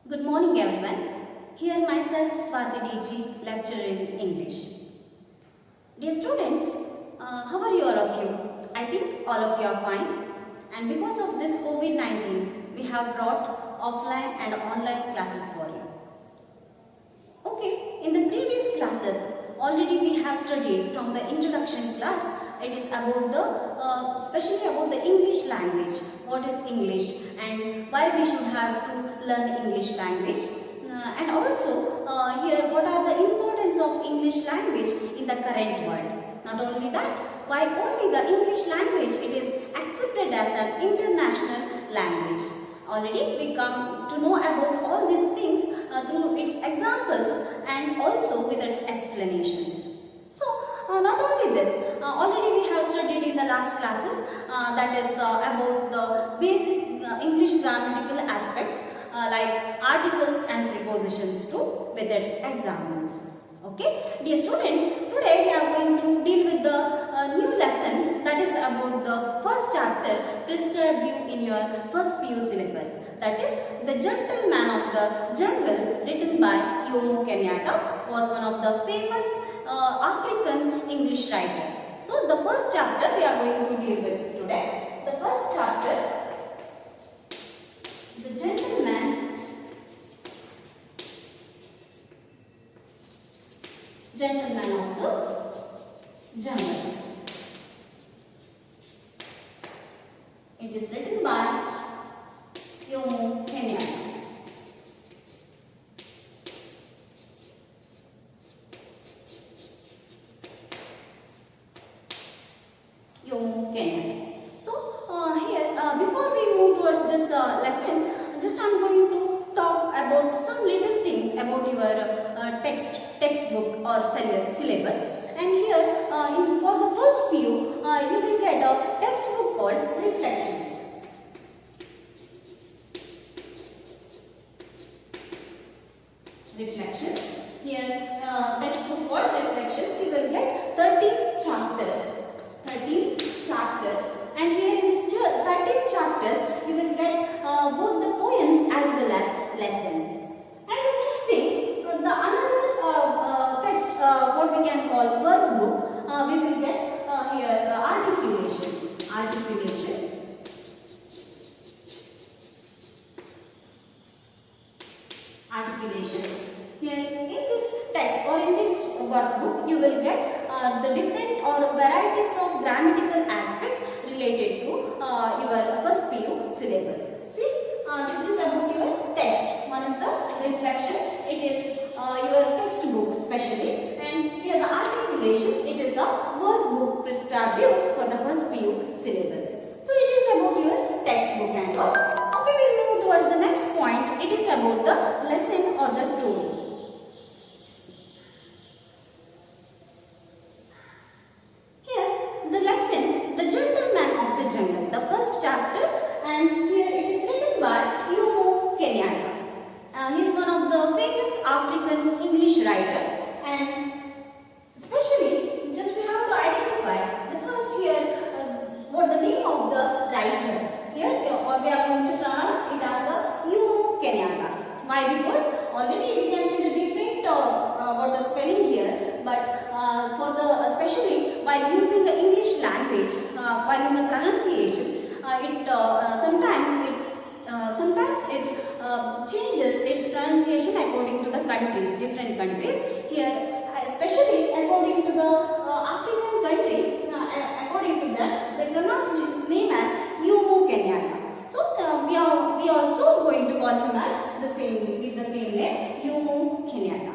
Good morning everyone. Here myself Swati DG, lecturer in English. Dear students, how are you all of you? I think all of you are fine. And because of this COVID-19, we have brought offline and online classes for you. Okay, in the previous classes, already we have studied from the introduction class. It is about the, especially about the English language. What is English and why we should have to learn English language. And also here what are the importance of English language in the current world. Not only that, why only the English language it is accepted as an international language. Already we come to know about all these things through its examples and also with its explanations. So not only this, already we have studied in the last classes that is about the basic English grammatical aspects like articles and prepositions too with its examples. Okay, dear students, today we are going to deal with the new lesson that is about the first chapter prescribed you in your first PU syllabus. That is The Gentleman of the Jungle, written by Jomo Kenyatta, was one of the famous African English writer. So the first chapter we are going to deal with today. The first chapter, The Gentleman of the Jungle. It is written by Jomo Kenyatta. Jomo Kenyatta. So here before we move towards this lesson, just I am going to talk about some little things about your textbook or syllabus. And here for the first PU you will get a textbook called Reflections. Reflections. Here textbook called Reflections, you will get 13 chapters. 13 chapters. And here in this 13 chapters you will get both the poems as well as lessons. And the next thing, the another text, what we can call workbook, we will get here articulation. Articulations. Here in this text or in this workbook, you will get the different or varieties of grammatical aspect related to your first PU syllabus. See, this is about your text. One is the reflection. It is your textbook specially, and here the articulation. It is a workbook prescribed you for the first PU syllabus. So it is about your textbook and all. Okay, we will move towards the next point. It is about the lesson or the story. Here the lesson, The Gentleman of the Jungle, the first chapter, and here it is written by Jomo Kenyatta. He is one of the famous African English writer, and especially just we have to identify the first here what the name of the writer. Here we are going to pronounce it as a Jomo Kenyatta. Why? Because already we can see the different what the spelling here, but for the especially while using the English language, while in the pronunciation, it sometimes it changes its pronunciation according to the countries, different countries. Here, especially according to the African country, according to that, they pronounce his name as Jomo Kenyatta. So we also going to call him as the same with the same name, Jomo Kenyatta.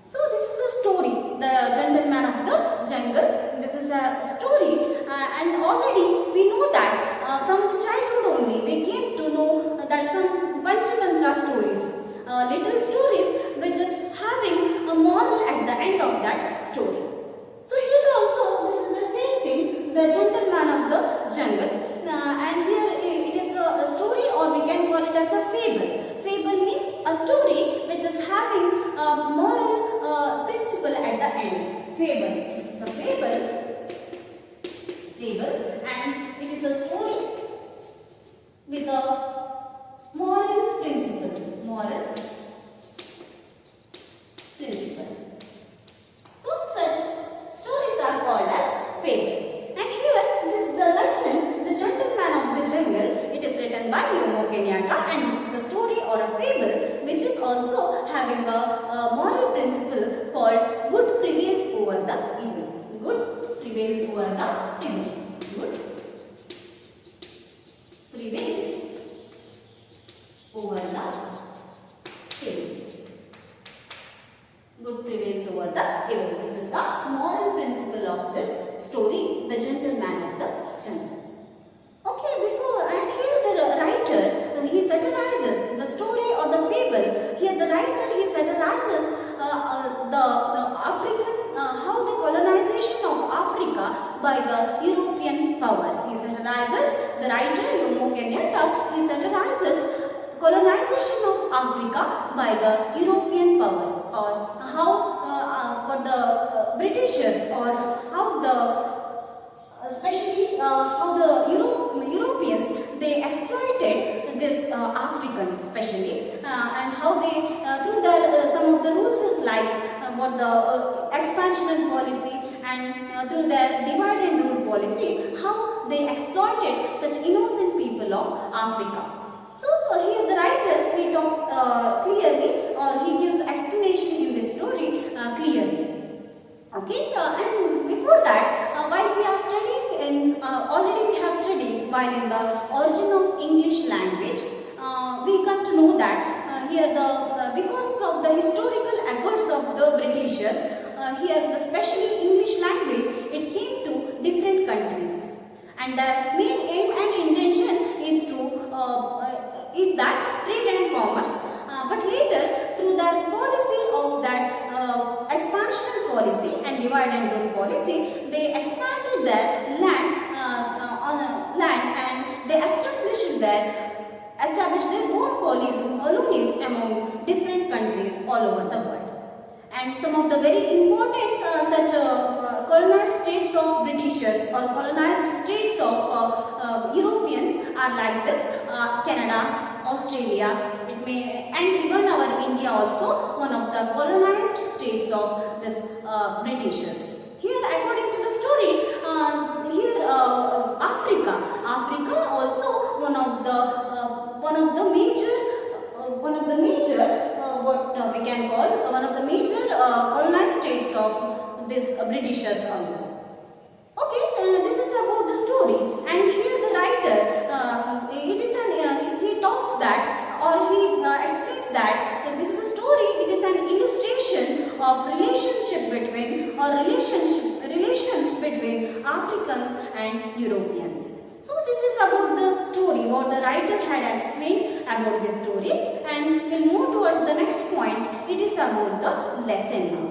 So this is a story, The Gentleman of the Jungle. This is a story, and already we know that from the childhood only we came to know that some Panchatantra stories, little stories which is having a moral at the end of that story. So here also this is the same thing, The Gentleman of the Jungle, and here it is a story, or we can call it as a fable. Fable means a story which is having a moral principle at the end. Fable. This is a fable, and it is a story with a moral principle. also having a moral principle called good prevails over the evil. Good prevails over the evil. Good prevails over the evil. Good prevails over the evil. This is the moral principle of this story, The Gentleman of the Jungle. Okay, before and here the writer he satirizes the story or the fable. Here the writer he satirizes the African how the colonization of Africa by the European powers. He satirizes the writer Jomo Kenyatta. He satirizes colonization of Africa by the European powers, or how for the Britishers, or how the especially how the Europeans they exploited this Africans especially, and how they through their some of the rules is like what the expansionist policy, and through their divide and rule policy, how they exploited such innocent people of Africa. So here the writer he talks clearly, or he gives explanation in this story clearly. Okay, and before that, while we are studying in already we have studied while in the origin of English language, we come to know that here the because of the historical efforts of the Britishers, here the especially English language it came to different countries, and their main aim and intention is to is that trade and commerce, but later through their policy of that expansional policy and divide and rule policy, they expanded their land and they established their own colonies among different countries all over the world. And some of the very important such colonized states of Britishers or colonized states of Europeans are like this: Canada, Australia, it may, and even our India also one of the colonized states of this Britishers. Here, according to the story, here Africa also one of the major what we can call one of the major colonized states of this Britishers also. Okay, this is about the story, and here the writer it is he talks that, or he explains that this is a story. It is an illustration of relationship between, or relations between Africans and Europeans. So this is about the story, what the writer had explained about this story, and we'll move towards the next point. It is about the lesson now.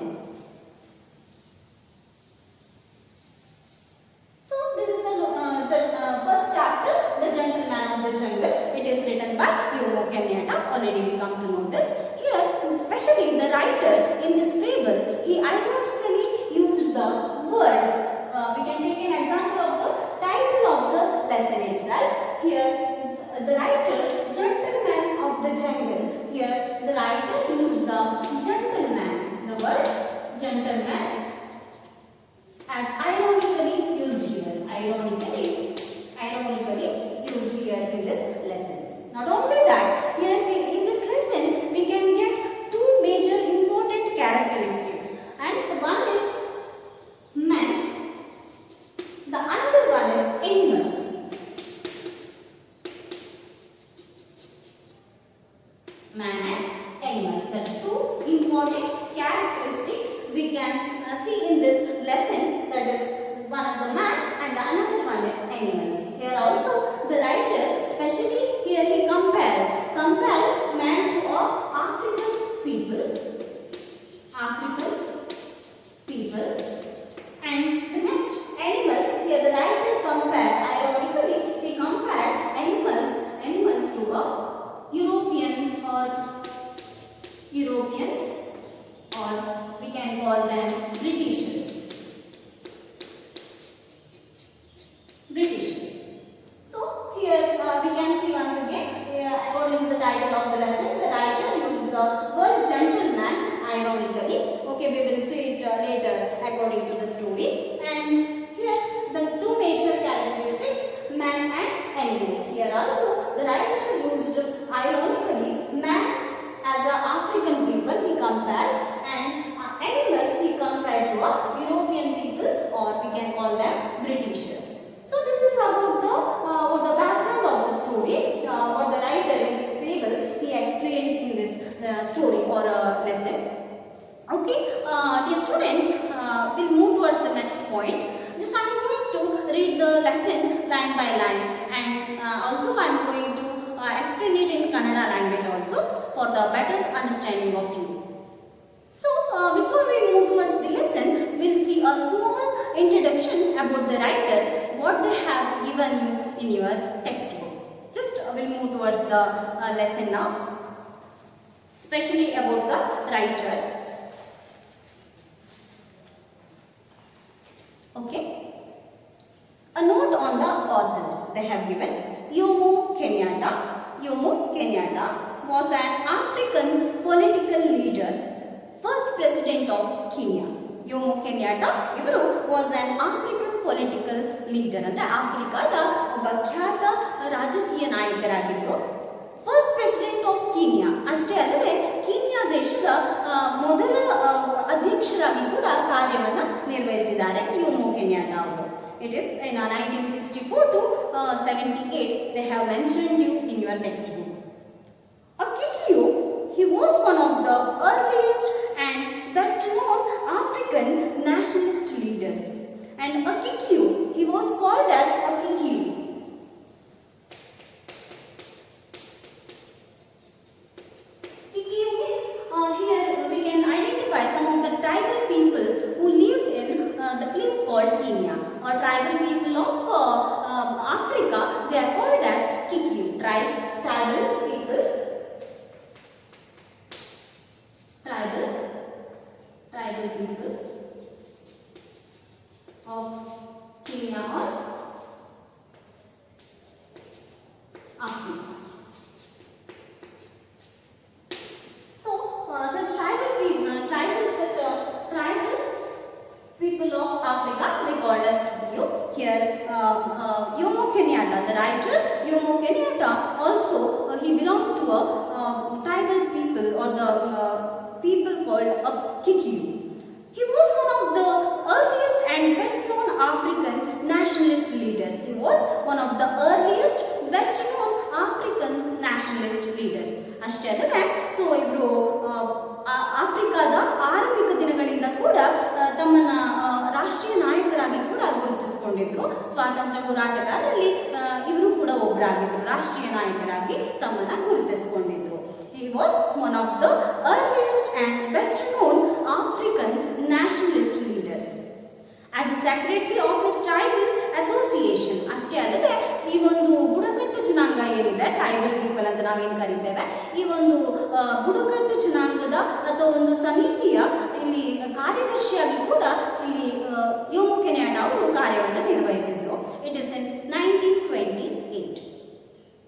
So this is the first chapter, The Gentleman of the Jungle. It is written by Jomo Kenyatta. Already we come to know this. Here, especially the writer in this fable, he ironically used the word. We can take an example of the title of the lesson itself. Here, the writer, Gentleman of the Jungle. Here, the writer used the gentleman, the word gentleman, as ironically used here. Ironically used here in this lesson. Not only that, here in this lesson we can get two major important characteristics, and one is man, the another one is animals. Man and animals, the two important characteristics we can see in this lesson, that is one is the man and the another one is animals. Here also the writer, especially here he compare man to African people, and the next animals. Here the writer ironically he compared animals to Europeans, or we can call them Britishers. So here we can see once again, according to the title of the lesson, the writer used the word gentleman ironically. Okay, we will see it later according to the story. And here the two major characteristics, man and animals. Here also the writer used ironically man as a story or lesson. Okay, dear students, we'll move towards the next point. Just I'm going to read the lesson line by line, and also I'm going to explain it in Kannada language also for the better understanding of you. So, before we move towards the lesson, we'll see a small introduction about the writer, what they have given you in your textbook. Just we'll move towards the lesson now, especially about the writer. Okay. A note on the author they have given. Jomo Kenyatta was an African political leader, first president of Kenya. Jomo Kenyatta ivaru was an African political leader, andre ಆಫ್ರಿಕಾದ ಒಬ್ಬ ಖ್ಯಾತ ರಾಜಕೀಯ ನಾಯಕರಾಗಿದ್ದರು. First president of Kenya ಅಷ್ಟೇ ಅಲ್ಲದೆ Kenya ದೇಶದ ಮೊದಲ ಅಧ್ಯಕ್ಷರಾಗಿ ಕೂಡ ಕಾರ್ಯವನ್ನು ನಿರ್ವಹಿಸಿದ್ದಾರೆ ಯೋಮೋ ಕೆನ್ಯಾಟಾ ಅವರು. It is in 1964 to 78 they have mentioned you in your textbook. Akikiyo, he was one of the earliest and best known African nationalist leaders, and Akikiyo, he was called as Akikiyo. Akikiyo means here we can identify some of the tribal people who lived in the place called Kenya, or tribal people of Africa. They are called as Kikiyu. Tribal people of Kenya or Africa. So, such tribal people of Africa, they called as Kikiyu. Here, Jomo Kenyatta, the writer Jomo Kenyatta, also he belonged to a tribal people or the people called Kikiyu. He was one of the earliest and best known African nationalist leaders. He was one of the earliest best known African nationalist leaders. ಅಷ್ಟೇ ಅಲ್ಲದೆ so ಇವರು ಆಫ್ರಿಕಾದ ಆರಂಭಿಕ ದಿನಗಳಿಂದ ಕೂಡ ತಮ್ಮನ್ನ ರಾಷ್ಟ್ರೀಯ ನಾಯಕರಾಗಿ ಕೂಡ ಗುರುತಿಸಿಕೊಂಡಿದ್ರು. ಸ್ವಾತಂತ್ರ್ಯ ಹೋರಾಟಗಾರರಲ್ಲಿ ಇವರು ಕೂಡ ಒಬ್ಬರಾಗಿದ್ರು, ರಾಷ್ಟ್ರೀಯ ನಾಯಕರಾಗಿ ತಮ್ಮನ್ನ ಗುರುತಿಸಿಕೊಂಡಿದ್ರು. He was one of the earliest and best known African nationalist leaders. As a secretary of his tribal association, ಅಷ್ಟೇ ಅಲ್ಲದೆ ಈ ಒಂದು ಬುಡಕಟ್ಟು ಜನಾಂಗ ಏನಿದೆ, ಟ್ರೈಬಲ್ ಪೀಪಲ್ ಅಂತ ನಾವೇನು ಕರಿತೇವೆ, ಈ ಒಂದು ಬುಡಕಟ್ಟು ಜನಾಂಗದ ಅಥವಾ ಒಂದು ಸಮಿತಿಯ ಇಲ್ಲಿ ಕಾರ್ಯದರ್ಶಿಯಾಗಿ ಕೂಡ ಇಲ್ಲಿ ಯೋಮೋ ಕೆನ್ಯಾಟಾ ಅವರು ಕಾರ್ಯವನ್ನು ನಿರ್ವಹಿಸಿದ್ರು. It is in 1928.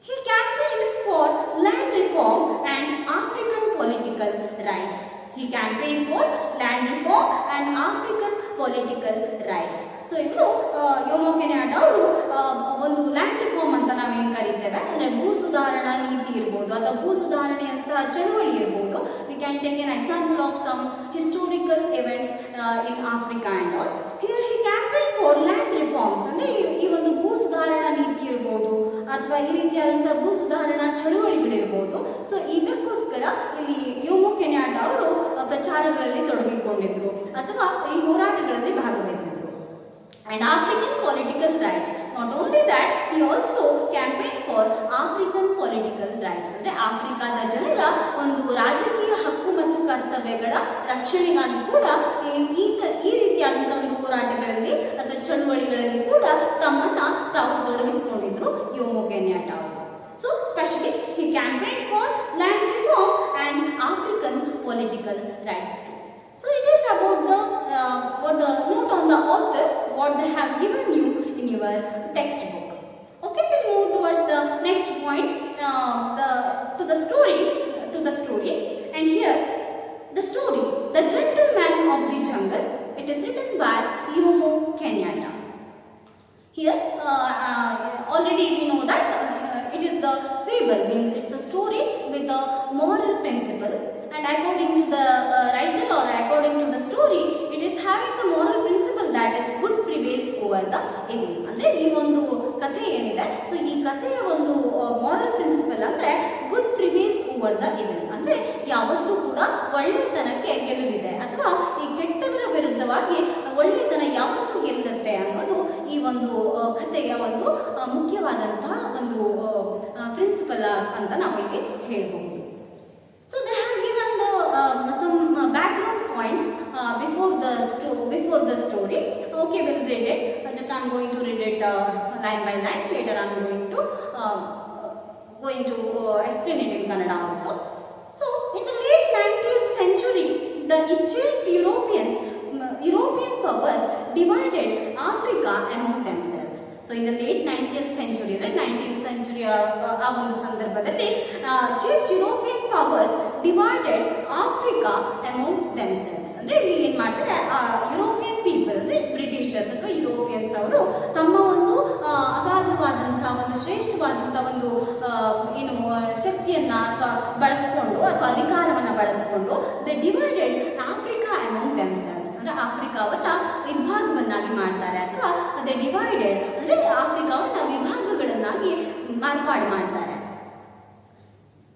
He campaigned for land reform and African political rights. He campaigned for land reform and African political rights. So ಇವರು ಯೋಮೋ ಕೆನ್ಯಾಟಾ ಅವರು ಒಂದು ಲ್ಯಾಂಡ್ ರಿಫಾರ್ಮ್ ಅಂತ ನಾವೇನು ಕರಿತೇವೆ, ಅಂದರೆ ಭೂ ಸುಧಾರಣಾ ನೀತಿ ಇರ್ಬೋದು ಅಥವಾ ಭೂ ಸುಧಾರಣೆ ಅಂತ ಚಳವಳಿ ಇರ್ಬೋದು. We can take an example of some historical events in Africa and all. Here he campaign for land reforms, ಅಂದರೆ ಈ ಒಂದು ಭೂ ಸುಧಾರಣಾ ನೀತಿ ಇರ್ಬೋದು ಅಥವಾ ಈ ರೀತಿಯಾದಂಥ ಭೂ ಸುಧಾರಣಾ ಚಳುವಳಿಗಳಿರ್ಬೋದು. ಸೊ ಇದಕ್ಕೋಸ್ಕರ ಇಲ್ಲಿ ಯೋಮೋ ಕೆನ್ಯಾಟಾ ಅವರು ಪ್ರಚಾರಗಳಲ್ಲಿ ತೊಡಗಿಕೊಂಡಿದ್ರು ಅಥವಾ ಈ ಹೋರಾಟಗಳಲ್ಲಿ ಭಾಗವಹಿಸಿದ್ರು. And African political rights. Not only that, he also campaigned for African political rights. ಅಂದರೆ ಆಫ್ರಿಕಾದ ಜನರ ಒಂದು ರಾಜಕೀಯ ಹಕ್ಕು ಮತ್ತು ಕರ್ತವ್ಯಗಳ ರಕ್ಷಣೆಗಾಗಿ ಕೂಡ ಈ ರೀತಿಯಾದಂಥ ಒಂದು ಹೋರಾಟಗಳಲ್ಲಿ ಅಥವಾ ಚಳುವಳಿಗಳಲ್ಲಿ ಕೂಡ ತಾವು ತೊಡಗಿಸಿಕೊಂಡಿದ್ರು ಯೋಮೋ ಕೆನ್ಯಾಟಾ ಅವರು. So, especially he campaigned for land reform and African political rights too. So it is about the note on the author, what they have given you in your textbook. Okay, we'll move towards the next point, to the story, and here the story, The Gentleman of the Jungle. It is written by Jomo Kenyatta. Here, already we know that it is the fable, means it's a story with a moral principle, and according to the writer or according to the story, it is having the moral principle that is good prevails over the evil. ಅಂದರೆ ಈ ಒಂದು ಕಥೆ ಏನಿದೆ, so ಈ ಕಥೆಯ ಒಂದು moral principle ಅಂದರೆ good prevails over the evil. ಅಂದರೆ ಯಾವತ್ತೂ ಕೂಡ ಒಳ್ಳೆಯತನಕ್ಕೆ ಗೆಲುವಿದೆ, ಅಥವಾ ಈ ಕೆಟ್ಟದರ ವಿರುದ್ಧವಾಗಿ ಒಳ್ಳೆಯತನ ಯಾವತ್ತೂ ಗೆಲ್ಲುತ್ತೆ ಅನ್ನೋದು ಈ ಒಂದು ಕಥೆಯ ಒಂದು ಮುಖ್ಯವಾದಂತಹ ಒಂದು ಪ್ರಿನ್ಸಿಪಲ್ ಅಂತ ನಾವು ಇಲ್ಲಿ ಹೇಳ್ಬಹುದು. So they have given some background points before the story. Okay, we'll read it. Just I'm going to read it line by line. Later I'm going to explain it in Kannada also. So in the late 19th century, the ancient European powers divided Africa among themselves. So in the late 19th century, the 19th century ಆ ಒಂದು ಸಂದರ್ಭದಲ್ಲಿ chief European powers divided Africa among themselves. ಅಂದರೆ ಇಲ್ಲಿ ಏನು ಮಾಡ್ತಾರೆ, European people ಅಂದರೆ Britishers ಅಥವಾ Europeans ಅವರು ತಮ್ಮ ಒಂದು ಅಗಾಧವಾದಂಥ ಒಂದು ಶ್ರೇಷ್ಠವಾದಂಥ ಒಂದು ಏನು ಶಕ್ತಿಯನ್ನು ಅಥವಾ ಬಳಸ್ಕೊಂಡು ಅಥವಾ ಅಧಿಕಾರವನ್ನು ಬಳಸ್ಕೊಂಡು they divided Africa among themselves. ಅಂದರೆ ಆಫ್ರಿಕಾವನ್ನು ವಿಭಾಗವನ್ನಾಗಿ ಮಾಡ್ತಾರೆ, ಅಥವಾ ದೇ ಡಿವೈಡೆಡ್ ಅಂದರೆ ಆಫ್ರಿಕಾವನ್ನು ವಿಭಾಗಗಳನ್ನಾಗಿ ಮಾರ್ಪಾಡು ಮಾಡ್ತಾರೆ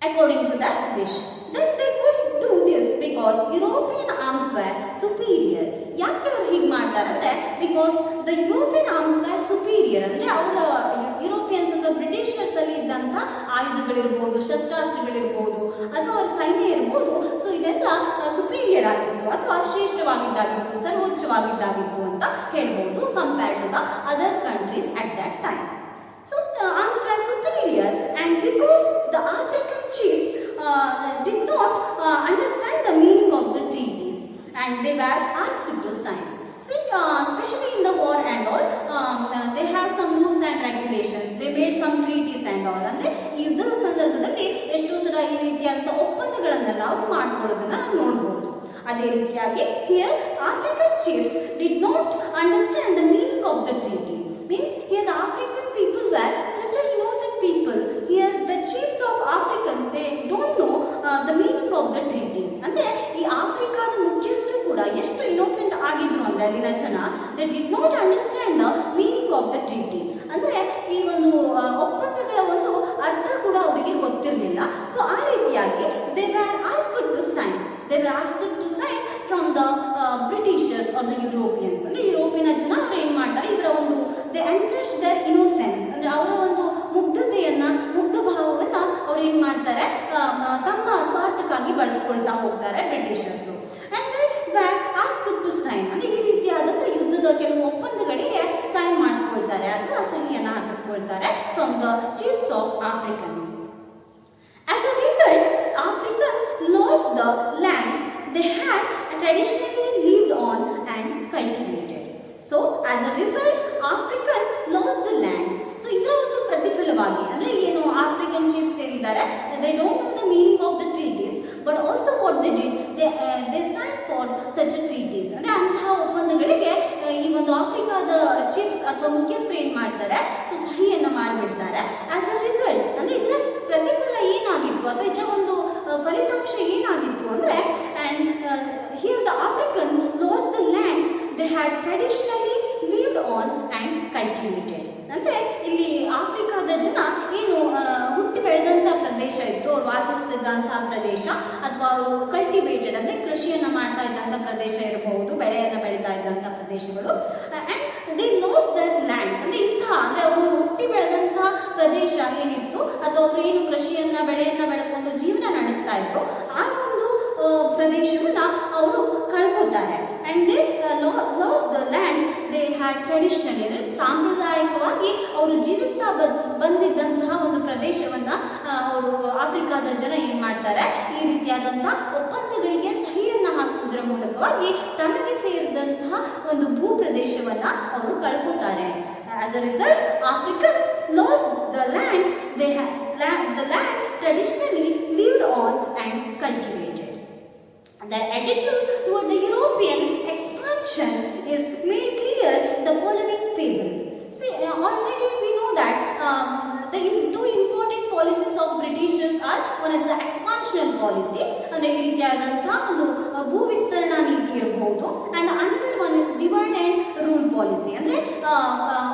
according to that wish. Then they could do this because European arms were superior. ಯಾಕೆ ಅವರು ಹೀಗೆ ಮಾಡ್ತಾರೆ ಅಂದರೆ, because the European arms were superior. ಅಂದರೆ ಅವರ ಯುರೋಪಿಯನ್ಸ್ ಅಥವಾ ಬ್ರಿಟಿಷರ್ಸ್ ಅಲ್ಲಿ ಇದ್ದಂಥ ಆಯುಧಗಳಿರ್ಬೋದು, ಶಸ್ತ್ರಾಸ್ತ್ರಗಳಿರ್ಬೋದು, ಅಥವಾ ಅವರ ಸೈನ್ಯ ಇರ್ಬೋದು, ಸೊ ಇದೆಲ್ಲ ಸುಪೀರಿಯರ್ ಆಗಿತ್ತು ಅಥವಾ ಶ್ರೇಷ್ಠವಾಗಿದ್ದಾಗಿತ್ತು, ಸರ್ವೋಚ್ಚವಾಗಿದ್ದಾಗಿತ್ತು ಅಂತ ಹೇಳ್ಬೋದು, compared to the other countries at that time. So the arms were superior, and because the African chiefs did not understand the meaning of the treaties, and they were asked to sign. See, especially in the war and all, they have some rules and regulations. They made some treaties and all. ಅಂದರೆ ಈ ಯುದ್ಧದ ಸಂದರ್ಭದಲ್ಲಿ ಎಷ್ಟೋ ಸಲ ಈ ರೀತಿಯಾದಂಥ ಒಪ್ಪಂದಗಳನ್ನೆಲ್ಲ ಅವರು ಮಾಡ್ಕೊಳ್ಳೋದನ್ನ ನಾವು ನೋಡ್ಬೋದು. ಅದೇ ರೀತಿಯಾಗಿ here African chiefs did not understand the meaning of the treaty. Means here the African people were such an innocent people. Here the chiefs of Africans, they don't know the meaning of the treaties. ಅಂದರೆ ಈ ಆಫ್ರಿಕಾದ ಮುಖ್ಯಸ್ಥರು ಕೂಡ ಎಷ್ಟು innocent ಆಗಿದ್ರು ಅಂದರೆ ಅಲ್ಲಿನ ಜನ, they did not understand the meaning of the treaty. ಅಂದರೆ ಈ ಒಂದು ಒಪ್ಪಂದಗಳ ಒಂದು ಅರ್ಥ ಕೂಡ ಅವರಿಗೆ ಗೊತ್ತಿರಲಿಲ್ಲ. ಸೊ ಆ ರೀತಿಯಾಗಿ they were asked to sign. They were asked to sign from the Britishers or the Europeans. ಅಂದರೆ ಯುರೋಪಿಯನ್ ಜನ ಅವರು ಏನು ಮಾಡ್ತಾರೆ, ಇವರ ಒಂದು they encourage their innocence. ಅಂದರೆ ಅವರ ಒಂದು ಮುಗ್ಧತೆಯನ್ನು, ಮುಗ್ಧ ಭಾವವನ್ನು ಅವ್ರು ಏನು ಮಾಡ್ತಾರೆ, ತಮ್ಮ ಸ್ವಾರ್ಥಕ್ಕಾಗಿ ಬಳಸ್ಕೊಳ್ತಾ ಹೋಗ್ತಾರೆ Britishers. And they were asked to sign. ಅಂದರೆ ಈ ರೀತಿಯಾದಂಥ ಯುದ್ಧದ ಕೆಲವು ಒಪ್ಪಂದಗಳಿಗೆ ಸೈನ್ ಮಾಡಿಸ್ಕೊಳ್ತಾರೆ ಅಥವಾ ಸಹಿಯನ್ನು ಹಾಕಿಸ್ಕೊಳ್ತಾರೆ from the chiefs of Africans. As a result, Africa lost the lands they had traditionally lived on and cultivated. So, as a result, African lost the lands. So, ಇದರ ಒಂದು ಪ್ರತಿಫಲವಾಗಿ ಅಂದರೆ ಏನು, ಆಫ್ರಿಕನ್ ಚೀಫ್ಸ್ ಏನಿದ್ದಾರೆ, they don't know the meaning of the treaties, but also what they did, they signed for such a treaties. ಅಂದರೆ ಅಂತಹ ಒಪ್ಪಂದಗಳಿಗೆ ಈ ಒಂದು ಆಫ್ರಿಕಾದ ಚೀಫ್ಸ್ ಅಥವಾ ಮುಖ್ಯಸ್ಥರು ಏನು ಮಾಡ್ತಾರೆ, ಸೊ ಸಹಿಯನ್ನು ಮಾಡಿಬಿಡ್ತಾರೆ. ಆಸ್ ಅ ರಿಸಲ್ಟ್ ಅಂದರೆ ಇದರ ಪ್ರತಿಫಲ ಏನಾಗಿತ್ತು ಅಥವಾ ಇದರ ಒಂದು ಫಲಿತಾಂಶ ಏನಾಗಿತ್ತು ಅಂದರೆ, and here the African lost the lands they had traditionally lived on and cultivated. ಅಂದರೆ ಇಲ್ಲಿ ಆಫ್ರಿಕಾದ ಜನ ಏನು ಹುಟ್ಟಿ ಬೆಳೆದಂಥ ಪ್ರದೇಶ ಇತ್ತು, ಅವ್ರು ವಾಸಿಸ್ತಿದ್ದಂಥ ಪ್ರದೇಶ, ಅಥವಾ ಅವರು ಕಲ್ಟಿವೇಟೆಡ್ ಅಂದರೆ ಕೃಷಿಯನ್ನು ಮಾಡ್ತಾ ಇದ್ದಂಥ ಪ್ರದೇಶ ಇರಬಹುದು, ಬೆಳೆಯನ್ನು ಬೆಳೀತಾ ಇದ್ದಂಥ ಪ್ರದೇಶಗಳು. And they lost that lands ಅಂದರೆ ಅಂದರೆ ಅವರು ಹುಟ್ಟಿ ಬೆಳೆದಂಥ ಪ್ರದೇಶ ಏನಿತ್ತು, ಅಥವಾ ಅವರು ಏನು ಕೃಷಿಯನ್ನು ಬೆಳೆಯನ್ನು ಬೆಳ್ಕೊಂಡು ಜೀವನ ನಡೆಸ್ತಾ ಇದ್ರು, ಆ ಒಂದು ಪ್ರದೇಶವನ್ನು ಅವರು ಕಳ್ಕೊತಾರೆ. And they lost the lands they had traditionally ಅಂದರೆ ಸಾಂಪ್ರದಾಯಿಕವಾಗಿ ಅವರು ಜೀವಿಸ್ತಾ ಬಂದಿದ್ದಂತಹ ಒಂದು ಪ್ರದೇಶವನ್ನು ಅವರು ಆಫ್ರಿಕಾದ ಜನ ಏನು ಮಾಡ್ತಾರೆ, ಈ ರೀತಿಯಾದಂಥ ಒಪ್ಪಂದಗಳಿಗೆ ಸಹಿಯನ್ನು ಹಾಕುವುದರ ಮೂಲಕವಾಗಿ ತಮಗೆ ಸೇರಿದಂತಹ ಒಂದು ಭೂ ಪ್ರದೇಶವನ್ನು ಅವರು ಕಳ್ಕೊತಾರೆ. As a result, African lost the lands they had the land traditionally lived on and cultivated. Their attitude toward the European expansion is made clear in the following fable. See, already we know that the two important policies of Britishers are, one is the expansional policy, ಅಂದರೆ ಈ ರೀತಿಯಾದಂತಹ ಒಂದು ಭೂ ವಿಸ್ತರಣಾ ನೀತಿ ಇರಬಹುದು, and another one is divide and rule policy, ಅಂದರೆ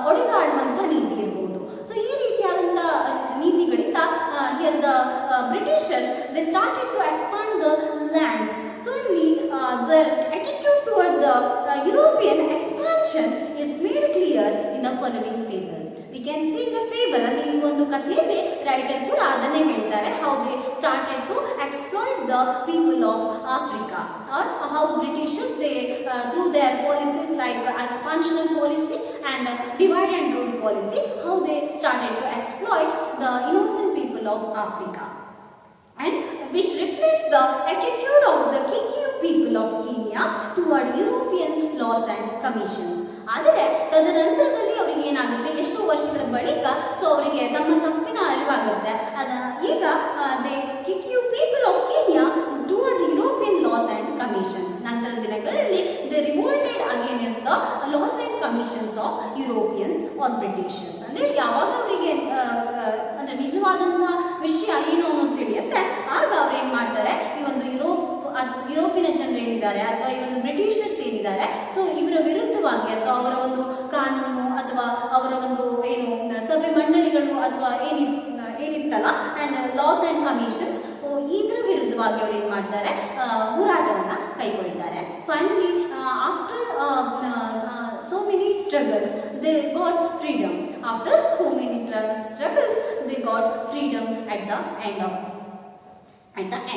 ಒಡೆದಾಡುವಂಥ ನೀತಿ ಇರಬಹುದು. ಸೊ ಈ ರೀತಿಯಾದಂಥ ನೀತಿಗಳಿಂದ here the Britishers, they started to expand the lands. So their attitude toward the European expansion is made clear in the following fable. We can see in the fable, ಅಂದರೆ ಈ ಒಂದು ಕಥೆಯಲ್ಲಿ writer ಕೂಡ ಅದನ್ನೇ ಹೇಳ್ತಾರೆ, how they started to exploit the people of Africa, or how Britishers they through their policies like expansionary policy and divide and rule policy, how they started to exploit the innocent people of Africa, and which reflects the attitude of the Kikuyu people of Kenya toward European laws and commissions. ಆದರೆ ತದನಂತರದಲ್ಲಿ ಅವರಿಗೆ ಏನಾಗುತ್ತೆ, ಎಷ್ಟೋ ವರ್ಷಗಳ ಬಳಿಕ so ಅವರಿಗೆ ತಮ್ಮ ತಪ್ಪಿನ ಅರಿವಾಗುತ್ತೆ. ಈಗ they Kikuyu people of Kenya toward European laws and commissions. ನಂತರ ದಿನಗಳಲ್ಲಿ they revolted against the laws and commissions of Europeans or Britishers. ಅಂದರೆ ಯಾವಾಗ ಅವರಿಗೆ ಅಂದರೆ ನಿಜವಾದಂತಹ ವಿಷಯ ಏನು ಅನ್ನೋದು ತಿಳಿಯುತ್ತೆ, ಆಗ ಅವ್ರು ಏನು ಮಾಡ್ತಾರೆ, ಈ ಒಂದು ಯುರೋಪಿನ ಜನರು ಏನಿದ್ದಾರೆ ಅಥವಾ ಈ ಒಂದು ಬ್ರಿಟಿಷರ್ಸ್ ಏನಿದ್ದಾರೆ, ಸೊ ಇವರ ವಿರುದ್ಧವಾಗಿ ಅಥವಾ ಅವರ ಒಂದು ಕಾನೂನು ಅಥವಾ ಅವರ ಒಂದು ಏನು ಸಭೆ ಮಂಡಳಿಗಳು ಅಥವಾ ಏನಿತ್ತಲ್ಲ ಆ್ಯಂಡ್ ಲಾಸ್ ಆ್ಯಂಡ್ ಕಮಿಷನ್ಸ್, ಇದರ ವಿರುದ್ಧವಾಗಿ ಅವ್ರು ಏನು ಮಾಡ್ತಾರೆ, ಹೋರಾಟವನ್ನು ಕೈಗೊಳ್ತಾರೆ. Finally after so many struggles they got freedom. After so many struggles they got freedom at the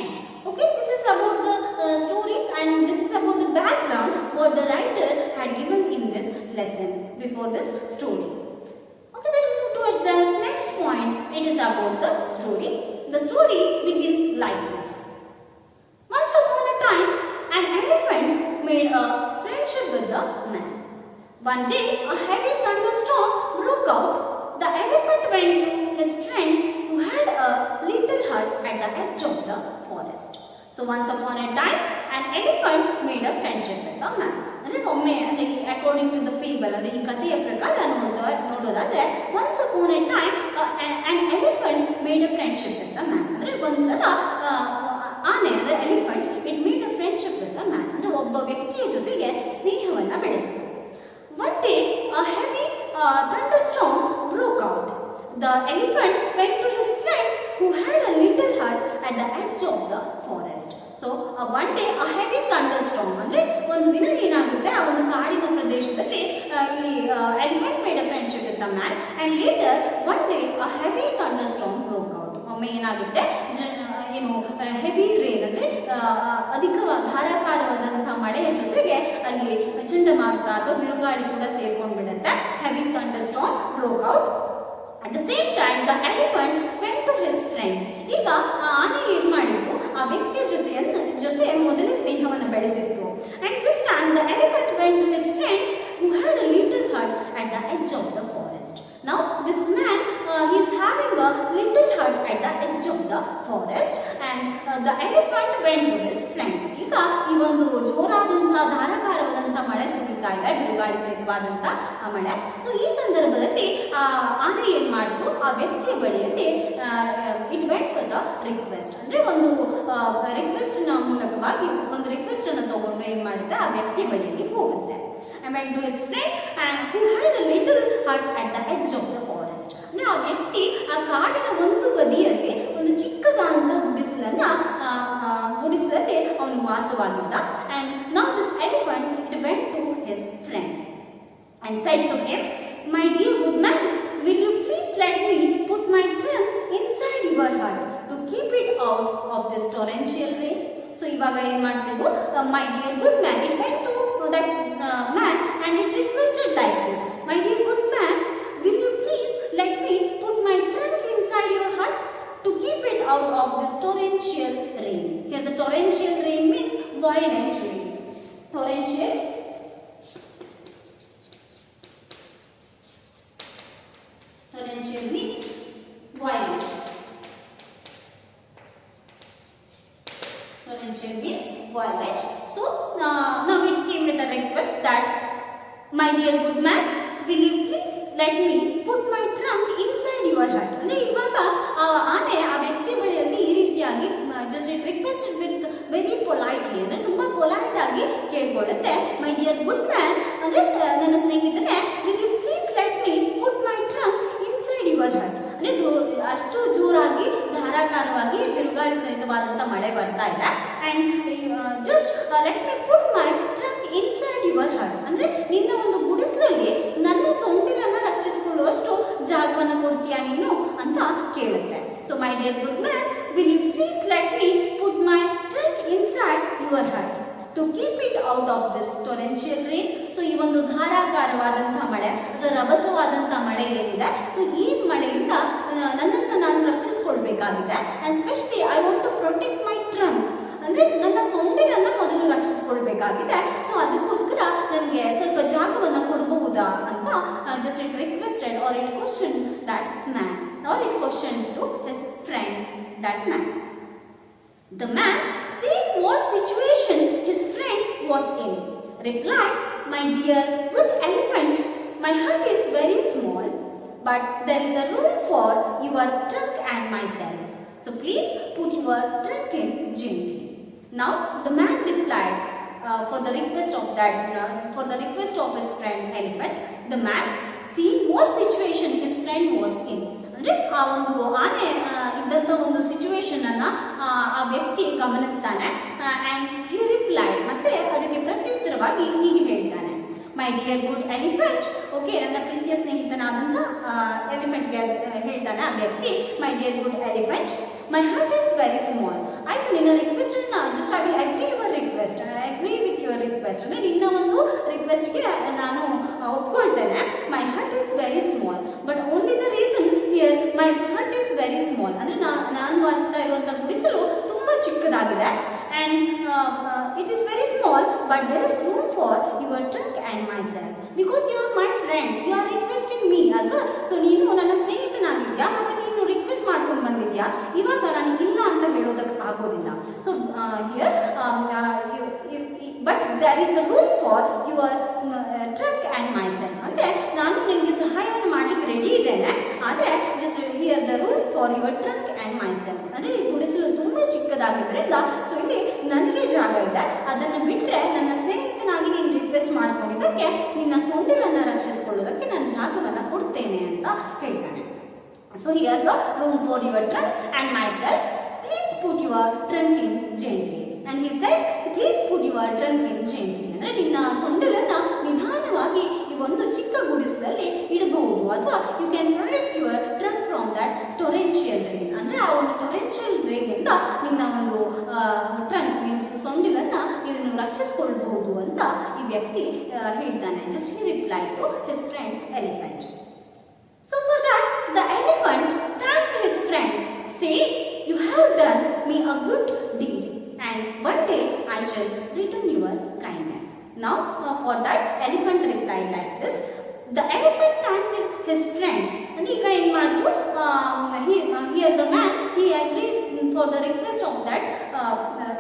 end. Okay, this is about the story, and this is about the background what the writer had given in this lesson before this story. Okay, we'll move towards the next point. It is about the story. The story begins like this. Once upon a time, an elephant made a friendship with the man. One day, a heavy thunderstorm broke out. The elephant went to his friend who had a little hut at the edge of the forest. So once upon a time, an elephant made a friendship with a man. ಅಂದರೆ ಒಮ್ಮೆ ಅಂದರೆ according to the fable, ಅಂದರೆ ಈ ಕಥೆಯ ಪ್ರಕಾರ ನೋಡೋದಾದರೆ once upon a time an elephant made a friendship with a man. ಅಂದರೆ ಒಂದ್ಸಲ ಆನೆ ಅಂದರೆ elephant it made a friendship with a man, ಅಂದರೆ ಒಬ್ಬ ವ್ಯಕ್ತಿಯ ಜೊತೆಗೆ ಸ್ನೇಹವನ್ನು ಬೆಳೆಸಿತು. One day, a heavy thunderstorm broke out. The elephant went to his friend who had a little hut at the edge of the forest. So, one day, a heavy thunderstorm, ಅಂದರೆ ಒಂದು ದಿನ ಏನಾಗುತ್ತೆ, ಆ ಒಂದು ಕಾಡಿನ ಪ್ರದೇಶದಲ್ಲಿ ಇಲ್ಲಿ elephant made a friendship with the man, and later one day a heavy thunderstorm broke out. ಒಮ್ಮೆ ಏನಾಗುತ್ತೆ, ಏನು ಹೆವಿ ರೇನ್ ಅಂದರೆ ಧಾರಾಕಾರವಾದಂತಹ ಮಳೆಯ ಜೊತೆಗೆ ಅಲ್ಲಿ ಚಂಡಮಾರುತ ಅಥವಾ ಬಿರುಗಾಳಿ ಕೂಡ ಸೇರ್ಕೊಂಡು ಬಿಡುತ್ತೆ. Heavy thunderstorm broke out. At the same time the elephant went to his friend. ಈಗ ಆನೆ ಏನು ಮಾಡಿತ್ತು, ಆ ವ್ಯಕ್ತಿಯ ಜೊತೆ ಮೊದಲೇ ಸ್ನೇಹವನ್ನು ಬೆಳೆಸಿತ್ತು. And this time the elephant went to his friend who had a little hut at the edge of the forest. Now this man he is having a little hut at the edge of the forest, and the elephant went to his friend. ಈಗ ಈ ಒಂದು ಜೋರಾದಂತಹ ಧಾರಾಕಾರವಾದಂತಹ ಮಳೆ ಸುರಿತಾ ಇದೆ, ಬಿರುಗಾಳಿ ಸಹಿತವಾದಂತಹ ಮಳೆ. So ಈ ಸಂದರ್ಭದಲ್ಲಿ ಆನೆ ಏನು ಮಾಡ್ತು, ಆ ವ್ಯಕ್ತಿಯ ಬಳಿಯಲ್ಲಿ it went with a request, ಅಂದರೆ ಒಂದು ರಿಕ್ವೆಸ್ಟ್ನ ಮೂಲಕವಾಗಿ ಒಂದು ರಿಕ್ವೆಸ್ಟನ್ನು ತಗೊಂಡು ಏನು ಮಾಡುತ್ತೆ, ಆ ವ್ಯಕ್ತಿಯ ಬಳಿಯಲ್ಲಿ ಹೋಗುತ್ತೆ. I went to his friend who had a little hut at the edge of the forest. ಅಂದರೆ ಆ ವ್ಯಕ್ತಿ ಆ ಕಾಡಿನ ಒಂದು ಬದಿಯಲ್ಲಿ ಒಂದು ಚಿಕ್ಕದಾದಂಥ ಗುಡಿಸಲಲ್ಲಿ ಅವನು ವಾಸವಾಗಿದ್ದ. And now this elephant it went to his friend and said to him, "My dear good man, will you please let me put my trunk inside your hut to keep it out of this torrential rain?" So ಇವಾಗ ಏನು ಮಾಡ್ತಿದ್ದು, my dear good man, it went to that man and it requested like this, "My dear good man, will you please let me put my trunk inside your hut to keep it out of this torrential rain?" Here the torrential rain means violent rain. Torrential means violent. Torrential means violent. So now it came with a request that, "My dear good man, will you please let me put my trunk inside your hut?" ಅಂದರೆ ಇವಾಗ ಆನೆ ಆ ವ್ಯಕ್ತಿ ಬಳಿಯಲ್ಲಿ ಈ ರೀತಿಯಾಗಿ just it requested with very politely, ಅಂದರೆ ತುಂಬ ಪೊಲೈಟ್ ಆಗಿ ಕೇಳ್ಕೊಳ್ಳುತ್ತೆ, "ಮೈ ಡಿಯರ್ ಗುಡ್ ಮ್ಯಾನ್", ಅಂದರೆ ನನ್ನ ಸ್ನೇಹಿತನೇ, "will you please let me put my trunk inside your hut?" ಅಂದರೆ ಅಷ್ಟು ಜೋರಾಗಿ ವಿಪರೀತವಾದಂಥ ಮಳೆ ಬರ್ತಾ ಇದೆ and just let me put my trunk inside your heart. ಅಂದರೆ ನಿನ್ನ ಒಂದು ಗುಡಿಸಲಲ್ಲಿ ನನ್ನ ಸೊಂಟಿಲನ್ನು ರಕ್ಷಿಸಿಕೊಳ್ಳುವಷ್ಟು ಜಾಗವನ್ನು ಕೊಡ್ತೀಯಾ ನೀನು ಅಂತ ಕೇಳುತ್ತೆ. So my dear good man, will you please let me put my trunk inside your heart to keep it out of this torrential rain. So ಈ ಒಂದು ಧಾರಾಕಾರವಾದಂತಹ ಮಳೆ ಅಥವಾ ರಭಸವಾದಂತಹ ಮಳೆ ಏನಿದೆ, ಸೊ ಈ ಮಳೆಯಿಂದ ನನ್ನನ್ನು ನಾನು ರಕ್ಷಿಸ್ಕೊಳ್ಬೇಕಾಗಿದೆ. And specially I want to protect my trunk, ಅಂದರೆ ನನ್ನ ಸೊಂಡಿಲನ್ನು ಮೊದಲು ರಕ್ಷಿಸ್ಕೊಳ್ಬೇಕಾಗಿದೆ. ಸೊ ಅದಕ್ಕೋಸ್ಕರ ನನಗೆ ಸ್ವಲ್ಪ ಜಾಗವನ್ನು ಕೊಡಬಹುದಾ ಅಂತ just it requested or it question that man or it question to his friend that man. The man, seeing what situation his friend was in, replied, "My dear good elephant, my hut is very small, but there is a room for your trunk and myself. So please put your trunk in gently." Now the man replied, for the request of his friend elephant, the man, seeing what situation his friend was in, ಅಂದರೆ ಆ ಒಂದು ಆನೆ ಇದ್ದಂಥ ಒಂದು ಸಿಚುವೇಶನನ್ನು ಆ ವ್ಯಕ್ತಿ ಗಮನಿಸ್ತಾನೆ. And he replied, ಮತ್ತೆ ಅದಕ್ಕೆ ಪ್ರತ್ಯುತ್ತರವಾಗಿ ಹೀಗೆ ಹೇಳ್ತಾನೆ, my dear good elephant. Okay, ನನ್ನ ಪ್ರೀತಿಯ ಸ್ನೇಹಿತನಾದಂಥ ಎಲಿಫೆಂಟ್ಗೆ ಹೇಳ್ತಾನೆ ಆ ವ್ಯಕ್ತಿ, my dear good elephant, my heart is very small. ಆಯಿತು, ನಿನ್ನ ರಿಕ್ವೆಸ್ಟನ್ನು just I will agree your request, I agree with your request. ಅಂದರೆ ನಿನ್ನ ಒಂದು ರಿಕ್ವೆಸ್ಟ್ಗೆ ನಾನು ಒಪ್ಕೊಳ್ತೇನೆ. My heart is very small, but only the reason here my heart is very small. ಅಂದರೆ ನಾನು ವಾಸಿಸ್ತಾ ಇರುವಂಥ ಗುಡಿಸಲು ತುಂಬ ಚಿಕ್ಕದಾಗಿದೆ. And it is very small, but there is room for your trunk and myself, because you are my friend, you are requesting me ಅಲ್ವಾ. So ನೀನು ನನ್ನ ಸ್ನೇಹಿತನಾಗಿದ್ಯಾ ಮತ್ತು ನೀನು ರಿಕ್ವೆಸ್ಟ್ ಮಾಡ್ಕೊಂಡು ಬಂದಿದ್ಯಾ, ಇವಾಗ ನನಗೆ ಇಲ್ಲ ಅಂತ ಹೇಳೋದಕ್ಕೆ ಆಗೋದಿಲ್ಲ. So here but there is a room for your trunk and myself. ಅಂದರೆ ನಾನು ನಿನಗೆ ಸಹಾಯವನ್ನು ಮಾಡಲಿಕ್ಕೆ ರೆಡಿ ಇದ್ದೇನೆ, ಆದರೆ just here the room for your trunk and myself. ಅಂದರೆ ಈ ಗುಡಿಸಲು ತುಂಬ ಚಿಕ್ಕದಾಗಿದ್ದರಿಂದ ಸೊ ಇಲ್ಲಿ ನನಗೆ ಜಾಗ ಇದೆ, ಅದನ್ನು ಬಿಟ್ಟರೆ ನನ್ನ ಸ್ನೇಹಿತನಾಗಿ ನೀನು ರಿಕ್ವೆಸ್ಟ್ ಮಾಡ್ಕೊಂಡಿದ್ದಕ್ಕೆ ನಿನ್ನ ಸೊಂಡಿಲನ್ನು ರಕ್ಷಿಸಿಕೊಳ್ಳೋದಕ್ಕೆ ನಾನು ಜಾಗವನ್ನು ಕೊಡ್ತೇನೆ ಅಂತ ಹೇಳ್ತಾನೆ. So here the room for your trunk and my self, please put your trunk in gently. And he said, please put your trunk in gently. ಅಂದರೆ ನಿನ್ನ ಸೊಂಡಿಲನ್ನು ನಿಧಾನವಾಗಿ ಈ ಒಂದು ಚಿಕ್ಕ ಗುಡಿಸಲಲ್ಲಿ ಇಡಬಹುದು, ಅಥವಾ you can protect your trunk from that torrential rain. ಅಂದರೆ ಆ ಒಂದು ಟೊರೆನ್ಷಿಯಲ್ ರೈನಿಂದ ನಿನ್ನ ಒಂದು ಟ್ರಂಕ್ ಮೀನ್ಸ್ ಸೊಂಡಿಲನ್ನು ಇದನ್ನು ರಕ್ಷಿಸಿಕೊಳ್ಬಹುದು ಅಂತ ಈ ವ್ಯಕ್ತಿ ಹೇಳ್ತಾನೆ. Just he reply to his friend elephant. So for that, the elephant thanked his friend, saying, "You have done me a good deed, and one day I shall return your kindness." Now, for that, elephant replied like this. The elephant thanked his friend, and he here the man, he agreed for the request of that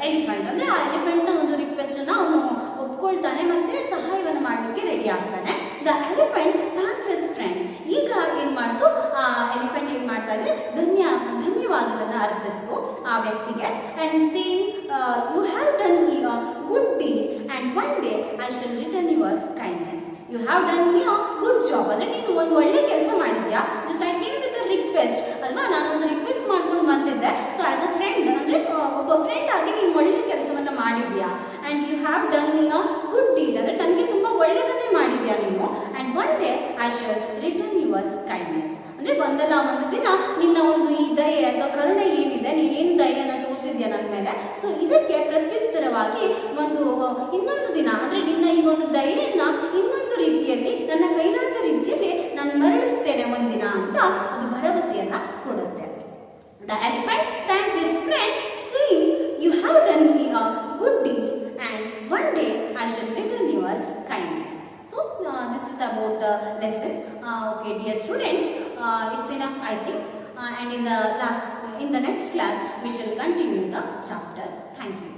elephant. ಅಂದರೆ ಆ ಎಲಿಫೆಂಟ್ನ ಒಂದು ರಿಕ್ವೆಸ್ಟನ್ನು ಅವನು ಒಪ್ಕೊಳ್ತಾನೆ ಮತ್ತು ಸಹಾಯವನ್ನು ಮಾಡಲಿಕ್ಕೆ ready ಆಗ್ತಾನೆ. The elephant thank his friend. ಈಗ ಏನು ಮಾಡ್ತು, ಆ ಎಲಿಫೆಂಟ್ ಏನು ಮಾಡ್ತಾ ಇದೆ, ಧನ್ಯವಾದವನ್ನು ಅರ್ಪಿಸ್ತು ಆ ವ್ಯಕ್ತಿಗೆ. And saying, you have done me a good deed and one day I shall return your kindness. You have done me a good job. ಅಂದರೆ ನೀನು ಒಂದು ಒಳ್ಳೆ ಕೆಲಸ ಮಾಡಿದ್ಯಾ, just I came with a request ಅಲ್ವಾ, ನಾನು ಒಂದು ರಿಕ್ವೆಸ್ಟ್ ಮಾಡ್ಕೊಂಡು ಬಂದಿದ್ದೆ. ಸೊ ಆ್ಯಸ್ ಅ ಫ್ರೆಂಡ್, ಅಂದರೆ ಒಬ್ಬ ಫ್ರೆಂಡ್ ಆಗಿ ನೀನು ಒಳ್ಳೆ ಕೆಲಸವನ್ನು ಮಾಡಿದ್ಯಾ. And you have done me a good deed, ಅಂದರೆ ನನಗೆ ತುಂಬ ಒಳ್ಳೆಯದನ್ನೇ ಮಾಡಿದ್ಯಾ ನೀನು. And one day I shall return your kindness. ಅಂದರೆ ಒಂದಲ್ಲ ಒಂದು ದಿನ ನಿನ್ನ ಒಂದು ಈ ದಯೆ ಅಥವಾ ಕರುಣೆ ಏನಿದೆ, ನೀನೇನು ದಯೆಯನ್ನು ತೋರಿಸಿದ್ಯಾ ನನ್ನ ಮೇಲೆ, ಸೊ ಇದಕ್ಕೆ ಪ್ರತ್ಯುತ್ತರವಾಗಿ ಇನ್ನೊಂದು ದಿನ, ಅಂದರೆ ನಿನ್ನ ಈ ಒಂದು ದಯೆಯನ್ನು ಇನ್ನೊಂದು ರೀತಿಯಲ್ಲಿ, ನನ್ನ ಕೈಲಾದ ರೀತಿಯಲ್ಲಿ ನಾನು ಮರಳಿಸ್ತೇನೆ ಒಂದಿನ ಅಂತ ಒಂದು ಭರವಸೆಯನ್ನು ಕೊಡುತ್ತೆ. The elephant thanked his friend, saying, "You have done me a good deed, and one day I shall return your kindness." So this is about the lesson. Okay, dear students, it's enough, I think. And in the next class, we shall continue the chapter. Thank you.